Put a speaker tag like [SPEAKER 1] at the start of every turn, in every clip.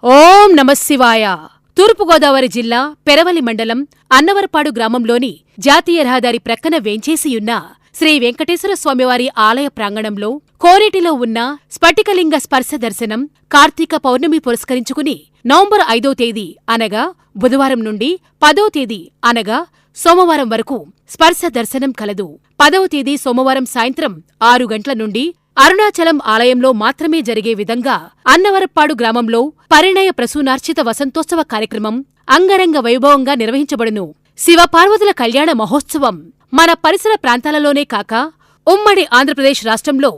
[SPEAKER 1] ఓం నమఃశివాయ. తూర్పుగోదావరి జిల్లా పెరవలి మండలం అన్నవరపాడు గ్రామంలోని జాతీయ రహదారి ప్రక్కన వేంచేసియున్న శ్రీ వెంకటేశ్వర స్వామివారి ఆలయ ప్రాంగణంలో కోనేటిలో ఉన్న స్ఫటికలింగ స్పర్శ దర్శనం కార్తీక పౌర్ణమి పురస్కరించుకుని నవంబర్ 5వ తేదీ అనగా బుధవారం నుండి 10వ తేదీ అనగా సోమవారం వరకు స్పర్శ దర్శనం కలదు. 10వ తేదీ సోమవారం సాయంత్రం 6 గంటల నుండి అరుణాచలం ఆలయంలో మాత్రమే జరిగే విధంగా అన్నవరప్పాడు గ్రామంలో పరిణయ ప్రసూనార్చిత వసంతోత్సవ కార్యక్రమం అంగరంగ వైభవంగా నిర్వహించబడును. శివపార్వతుల కళ్యాణ మహోత్సవం మన పరిసర ప్రాంతాలలోనే కాక ఉమ్మడి ఆంధ్రప్రదేశ్ రాష్ట్రంలో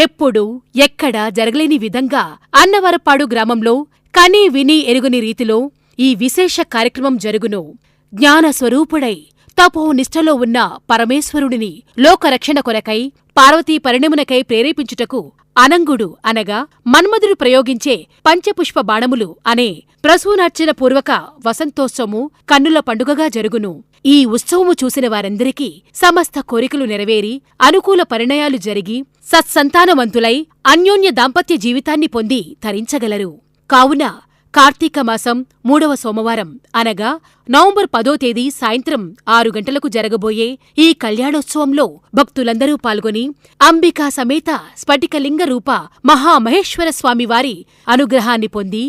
[SPEAKER 1] ఎప్పుడూ ఎక్కడా జరగలేని విధంగా అన్నవరప్పాడు గ్రామంలో కనీ విని ఎరుగని రీతిలో ఈ విశేష కార్యక్రమం జరుగును. జ్ఞానస్వరూపుడై తపోనిష్టలో ఉన్న పరమేశ్వరుడిని లోకరక్షణ కొరకై పార్వతీ పరిణమునకై ప్రేరేపించుటకు అనంగుడు అనగా మన్మధుడు ప్రయోగించే పంచపుష్ప బాణములు అనే ప్రసూనార్చన పూర్వక వసంతోత్సవము కన్నుల పండుగగా జరుగును. ఈ ఉత్సవము చూసిన వారందరికీ సమస్త కోరికలు నెరవేరి అనుకూల పరిణయాలు జరిగి సత్సంతానవంతులై అన్యోన్య దాంపత్య జీవితాన్ని పొంది తరించగలరు. కావున కార్తీక మాసం 3వ సోమవారం అనగా నవంబర్ 10వ తేదీ సాయంత్రం 6 గంటలకు జరగబోయే ఈ కళ్యాణోత్సవంలో భక్తులందరూ పాల్గొని అంబికా సమేత స్ఫటికలింగ రూప మహామహేశ్వర స్వామివారి అనుగ్రహాన్ని పొంది